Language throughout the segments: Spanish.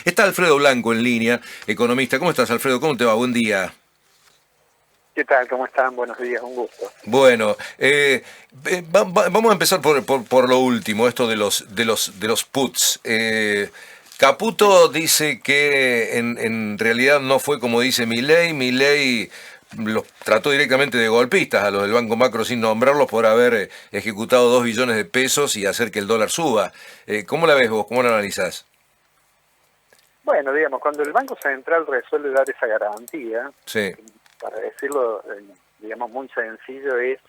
Está Alfredo Blanco en línea, economista. ¿Cómo estás, Alfredo? ¿Cómo te va? Buen día. ¿Qué tal? ¿Cómo están? Buenos días, un gusto. Bueno, vamos a empezar por lo último, esto de los puts. Sí. Caputo dice que en realidad no fue como dice Milei. Milei los trató directamente de golpistas a los del Banco Macro sin nombrarlos por haber ejecutado 2 billones de pesos y hacer que el dólar suba. ¿Cómo la ves vos? ¿Cómo la analizás? Bueno, digamos, cuando el Banco Central resuelve dar esa garantía, Sí. para decirlo, digamos, muy sencillo, es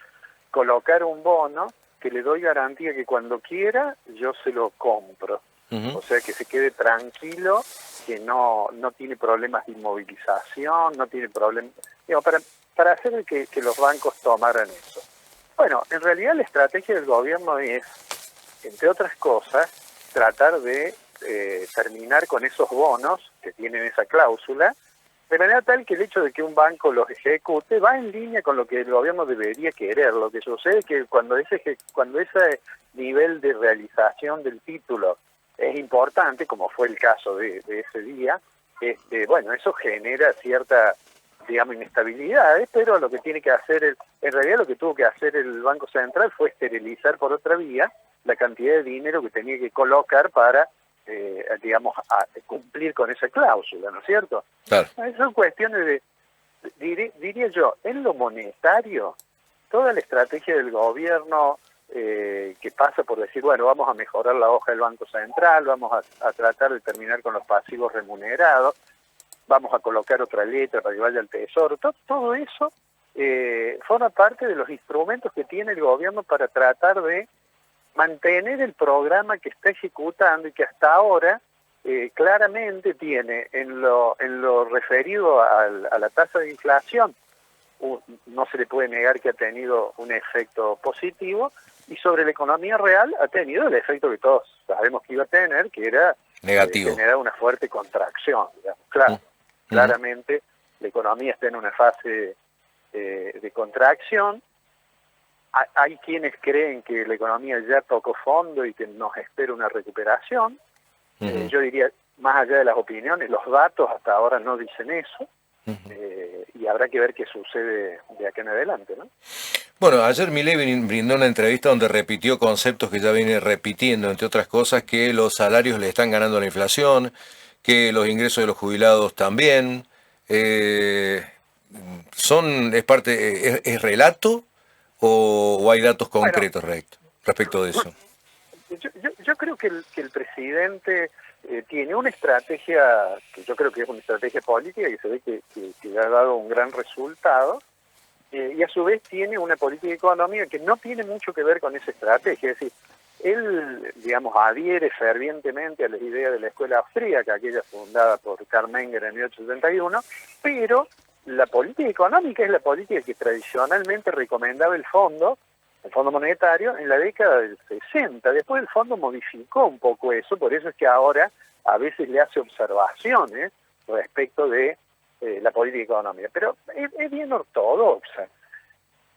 colocar un bono que le doy garantía que cuando quiera yo se lo compro. Ujú. O sea, que se quede tranquilo, que no tiene problemas de inmovilización, no tiene problemas, digamos, para hacer que los bancos tomaran eso. Bueno, en realidad la estrategia del gobierno es, entre otras cosas, tratar de terminar con esos bonos que tienen esa cláusula, de manera tal que el hecho de que un banco los ejecute va en línea con lo que el gobierno debería querer. Lo que sucede es que cuando ese nivel de realización del título es importante, como fue el caso de ese día, bueno, eso genera cierta, digamos, inestabilidades, pero lo que tiene que hacer, en realidad lo que tuvo que hacer el Banco Central fue esterilizar por otra vía la cantidad de dinero que tenía que colocar para, digamos, cumplir con esa cláusula, ¿no es cierto? Claro. Son cuestiones diría yo, en lo monetario, toda la estrategia del gobierno que pasa por decir, bueno, vamos a mejorar la hoja del Banco Central, vamos a tratar de terminar con los pasivos remunerados, vamos a colocar otra letra para que vaya al tesoro, todo eso forma parte de los instrumentos que tiene el gobierno para tratar de mantener el programa que está ejecutando y que hasta ahora claramente tiene en lo referido a la tasa de inflación, no se le puede negar que ha tenido un efecto positivo, y sobre la economía real ha tenido el efecto que todos sabemos que iba a tener, que era Negativo. generar una fuerte contracción, digamos. Mm. Claro, Ujú. claramente la economía está en una fase de contracción. Hay quienes creen que la economía ya tocó fondo y que nos espera una recuperación. Ujú. Yo diría, más allá de las opiniones, los datos hasta ahora no dicen eso, Ujú. y habrá que ver qué sucede de acá en adelante, ¿no? Bueno, ayer Milei brindó una entrevista donde repitió conceptos que ya viene repitiendo, entre otras cosas, que los salarios le están ganando a la inflación, que los ingresos de los jubilados también. Eh, ¿Es parte, es relato o hay datos Bueno, concretos respecto de eso? yo creo que el presidente tiene una estrategia, que yo creo que es una estrategia política, que se ve que le ha dado un gran resultado, y a su vez tiene una política económica que no tiene mucho que ver con esa estrategia. Es decir, él, digamos, adhiere fervientemente a las ideas de la escuela austríaca, aquella fundada por Karl Menger en 1871, pero la política económica es la política que tradicionalmente recomendaba el Fondo Monetario, en la década del 60. Después el fondo modificó un poco eso, por eso es que ahora a veces le hace observaciones respecto de la política económica, pero es bien ortodoxa.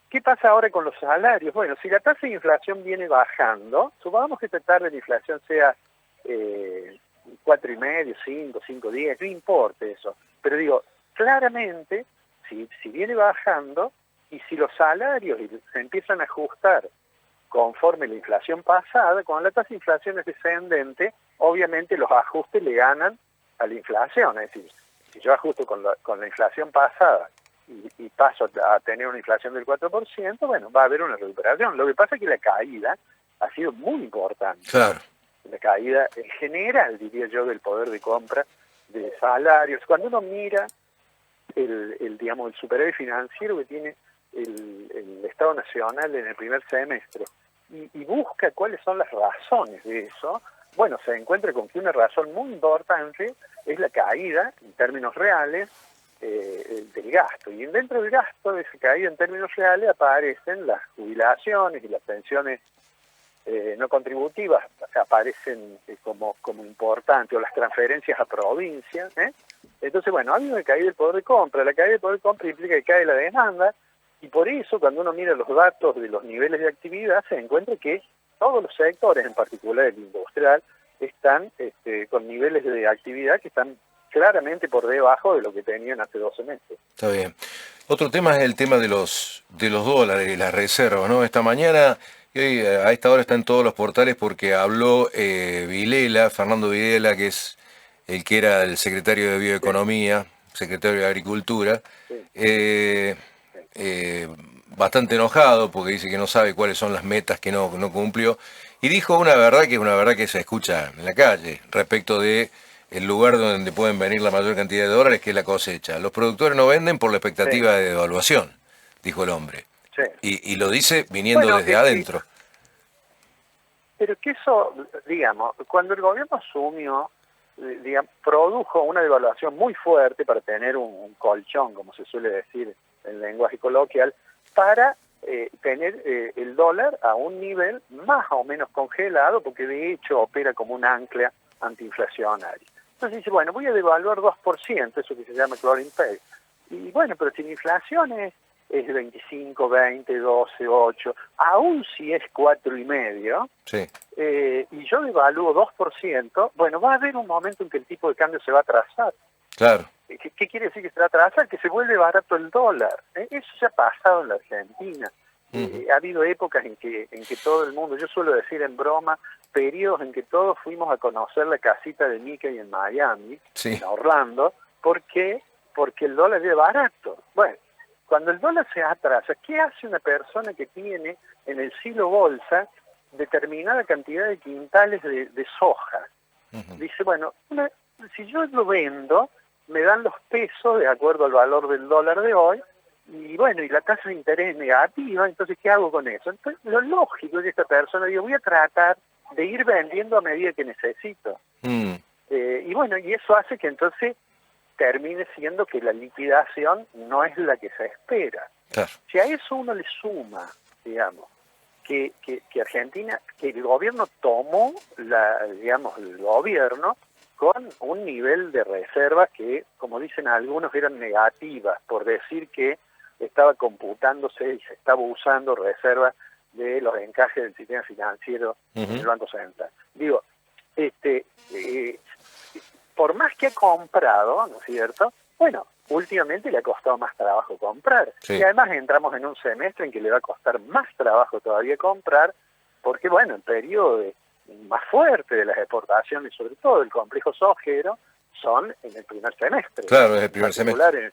¿Qué pasa ahora con los salarios? Bueno, si la tasa de inflación viene bajando, supongamos que esta tarde la inflación sea 4,5, 5, 5,10, no importa eso, pero digo, claramente, si viene bajando y si los salarios se empiezan a ajustar conforme la inflación pasada, cuando la tasa de inflación es descendente, obviamente los ajustes le ganan a la inflación. Es decir, si yo ajusto con la inflación pasada y paso a tener una inflación del 4%, bueno, va a haber una recuperación. Lo que pasa es que la caída ha sido muy importante. Claro. La caída en general, diría yo, del poder de compra de salarios. Cuando uno mira digamos, el superávit financiero que tiene el Estado Nacional en el primer semestre y busca cuáles son las razones de eso, bueno, se encuentra con que una razón muy importante es la caída, en términos reales, del gasto. Y dentro del gasto, de esa caída en términos reales, aparecen las jubilaciones y las pensiones no contributivas, aparecen como importantes, o las transferencias a provincias, ¿eh? Entonces, bueno, ha habido una caída del poder de compra. La caída del poder de compra implica que cae la demanda, y por eso, cuando uno mira los datos de los niveles de actividad, se encuentra que todos los sectores, en particular el industrial, están con niveles de actividad que están claramente por debajo de lo que tenían hace 12 meses. Está bien. Otro tema es el tema de los dólares y las reservas, ¿no? Esta mañana, y hoy a esta hora está en todos los portales porque habló Vilela, Fernando Vilela, que es el que era el secretario de Sí, Bioeconomía, secretario de Agricultura, sí, eh, sí. eh, bastante enojado porque dice que no sabe cuáles son las metas que no cumplió, y dijo una verdad que es una verdad que se escucha en la calle respecto de el lugar donde pueden venir la mayor cantidad de dólares, que es la cosecha. Los productores no venden por la Sí, expectativa de devaluación, dijo el hombre. sí. Y lo dice viniendo Bueno, desde adentro. pero que eso, digamos, cuando el gobierno asumió, digamos, produjo una devaluación muy fuerte para tener un colchón, como se suele decir en lenguaje coloquial, para tener el dólar a un nivel más o menos congelado, porque de hecho opera como un ancla antiinflacionaria. Entonces dice, bueno, voy a devaluar 2%, eso que se llama cloring peg. Y bueno, pero si la inflación es de 25, 20, 12, 8, aún si es 4,5, Sí, y yo devalúo 2%, bueno, va a haber un momento en que el tipo de cambio se va a atrasar. claro. ¿Qué quiere decir que se va a atrasar? Que se vuelve barato el dólar. Eso se ha pasado en la Argentina. Ujú. Ha habido épocas en que todo el mundo, yo suelo decir en broma, periodos en que todos fuimos a conocer la casita de Mickey en Miami, Sí, en Orlando. ¿Por qué? Porque el dólar es barato. Bueno, cuando el dólar se atrasa, ¿qué hace una persona que tiene en el silo bolsa determinada cantidad de quintales de soja? ujú, Dice, bueno, si yo lo vendo, me dan los pesos de acuerdo al valor del dólar de hoy, y bueno, y la tasa de interés es negativa, entonces, ¿qué hago con eso? Entonces, lo lógico es que esta persona diga, voy a tratar de ir vendiendo a medida que necesito. mm, Y bueno, y eso hace que entonces termine siendo que la liquidación no es la que se espera. claro, Si a eso uno le suma, digamos, que Argentina, que el gobierno tomó, digamos, el gobierno con un nivel de reservas que, como dicen algunos, eran negativas, por decir que estaba computándose y se estaba usando reservas de los encajes del sistema financiero en ujú, el Banco Central. Digo, eh, por más que ha comprado, ¿no es cierto? Bueno, últimamente le ha costado más trabajo comprar. Y sí, además entramos en un semestre en que le va a costar más trabajo todavía comprar, porque bueno, el periodo más fuerte de las exportaciones, sobre todo el complejo sojero, son en el primer semestre, claro, es el en primer semestre. particular,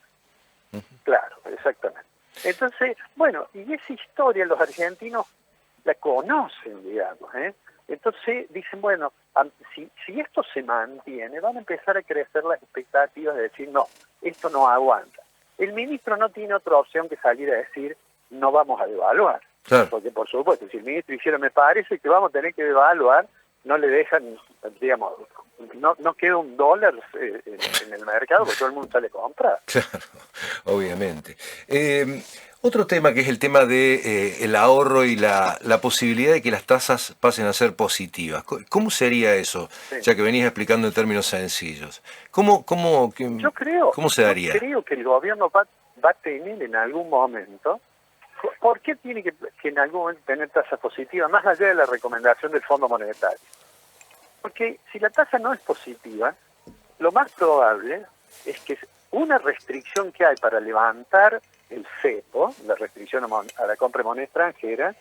claro, exactamente. Entonces, bueno, y esa historia los argentinos la conocen, digamos, ¿eh? Entonces dicen, bueno, si esto se mantiene, van a empezar a crecer las expectativas de decir, no, esto no aguanta. El ministro no tiene otra opción que salir a decir, no vamos a devaluar. Claro. Porque, por supuesto, si el ministro dijera, me parece que vamos a tener que devaluar, no le dejan, digamos, no queda un dólar en el mercado porque todo el mundo sale a comprar. Claro, obviamente. Otro tema que es el tema de el ahorro y la posibilidad de que las tasas pasen a ser positivas. ¿Cómo sería eso? Sí. Ya que venís explicando en términos sencillos. Yo creo, ¿Cómo se yo daría? creo que el gobierno va a tener en algún momento. ¿Por qué tiene que en algún momento tener tasa positiva, más allá de la recomendación del Fondo Monetario? Porque si la tasa no es positiva, lo más probable es que una restricción que hay para levantar el cepo, la restricción a la compra de moneda extranjera,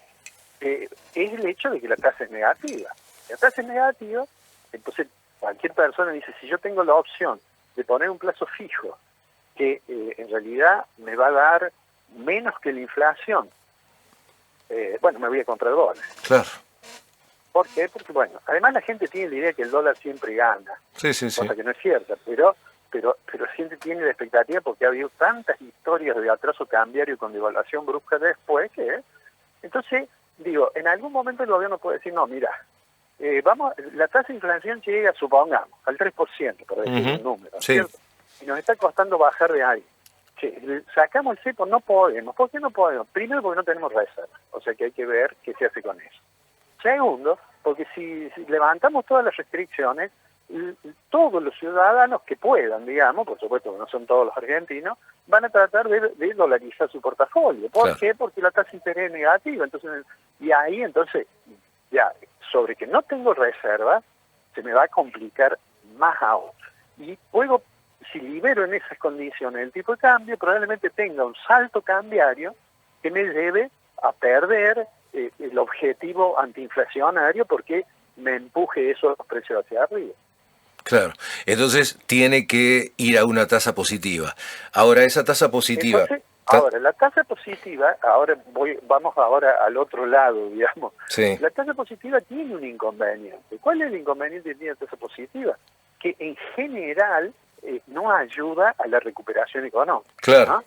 es el hecho de que la tasa es negativa. Si la tasa es negativa, entonces cualquier persona dice, si yo tengo la opción de poner un plazo fijo, que en realidad me va a dar menos que la inflación, bueno, me voy a comprar dólares. Claro. ¿Por qué? Porque, bueno, además la gente tiene la idea que el dólar siempre gana, Sí, sí, sí. cosa que no es cierta, pero siempre tiene la expectativa porque ha habido tantas historias de atraso cambiario con devaluación brusca después que, entonces, digo, en algún momento el gobierno puede decir, no, mira, la tasa de inflación llega, supongamos, al 3%, por decir un número, Sí, ¿cierto? Y nos está costando bajar de ahí. Che, sacamos el cepo, no podemos. ¿Por qué no podemos? Primero porque no tenemos reserva, o sea que hay que ver qué se hace con eso. Segundo, porque si levantamos todas las restricciones, todos los ciudadanos que puedan, digamos, por supuesto que no son todos los argentinos, van a tratar de dolarizar su portafolio. ¿Por claro. qué? Porque la tasa de interés es negativa. Entonces, y ahí entonces, ya, sobre que no tengo reserva, se me va a complicar más aún. Y puedo, si libero en esas condiciones el tipo de cambio, probablemente tenga un salto cambiario que me lleve a perder el objetivo antiinflacionario porque me empuje esos precios hacia arriba. Claro, entonces tiene que ir a una tasa positiva. Ahora, esa tasa positiva... Entonces, ahora, la tasa positiva, vamos ahora al otro lado, digamos. Sí. La tasa positiva tiene un inconveniente. ¿Cuál es el inconveniente que tiene la tasa positiva? Que en general no ayuda a la recuperación económica. Claro, ¿no?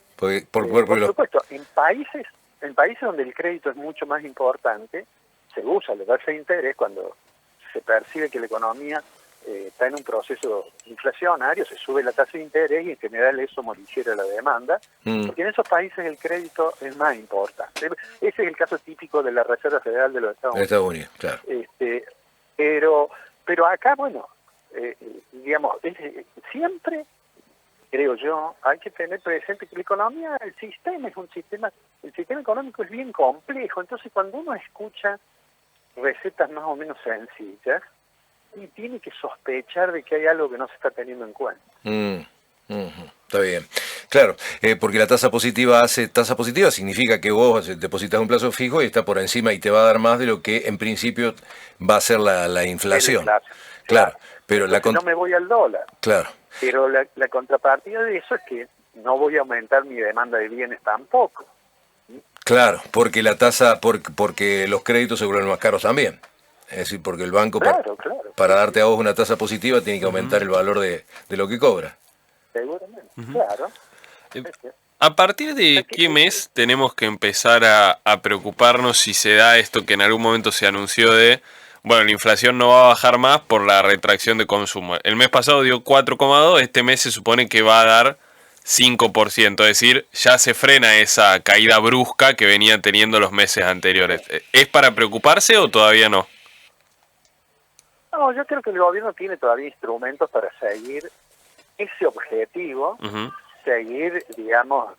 Por supuesto, en países donde el crédito es mucho más importante, se usa la tasa de interés cuando se percibe que la economía está en un proceso inflacionario, se sube la tasa de interés y en general eso morigera la demanda, porque en esos países el crédito es más importante. Ese es el caso típico de la Reserva Federal de los Estados Unidos. Claro. Pero acá, bueno, digamos, siempre, creo yo, hay que tener presente que la economía, el sistema económico es bien complejo, entonces cuando uno escucha recetas más o menos sencillas, y tiene que sospechar de que hay algo que no se está teniendo en cuenta. Está bien. Claro, porque la tasa positiva significa que vos depositas un plazo fijo y está por encima y te va a dar más de lo que en principio va a ser la inflación. Claro, pero no me voy al dólar. Claro. Pero la contrapartida de eso es que no voy a aumentar mi demanda de bienes tampoco. Claro, porque la tasa, porque los créditos se vuelven más caros también. Es decir, porque el banco para darte a vos una tasa positiva tiene que aumentar el valor de lo que cobra. Seguramente, claro. ¿A partir de qué mes tenemos que empezar a preocuparnos si se da esto que en algún momento se anunció de, bueno, la inflación no va a bajar más por la retracción de consumo? El mes pasado dio 4,2, este mes se supone que va a dar 5%, es decir, ya se frena esa caída brusca que venía teniendo los meses anteriores. ¿Es para preocuparse o todavía no? No, yo creo que el gobierno tiene todavía instrumentos para seguir ese objetivo, seguir, digamos,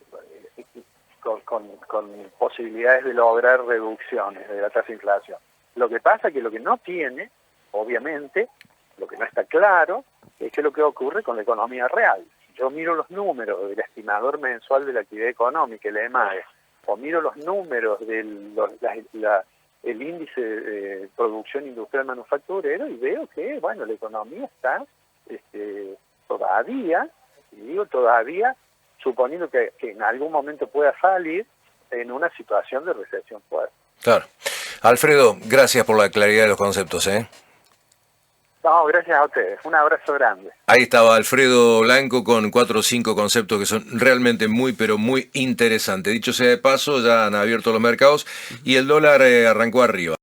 con posibilidades de lograr reducciones de la tasa de inflación. Lo que pasa es que lo que no tiene, obviamente, lo que no está claro, es que lo que ocurre con la economía real. Yo miro los números del estimador mensual de la actividad económica, el EMAE, o miro los números del el índice de producción industrial manufacturero y veo que, bueno, la economía está todavía, y digo todavía, suponiendo que en algún momento pueda salir en una situación de recesión fuerte. Claro. Alfredo, gracias por la claridad de los conceptos, No, gracias a ustedes. Un abrazo grande. Ahí estaba Alfredo Blanco con 4 o 5 conceptos que son realmente muy, pero muy interesantes. Dicho sea de paso, ya han abierto los mercados y el dólar arrancó arriba.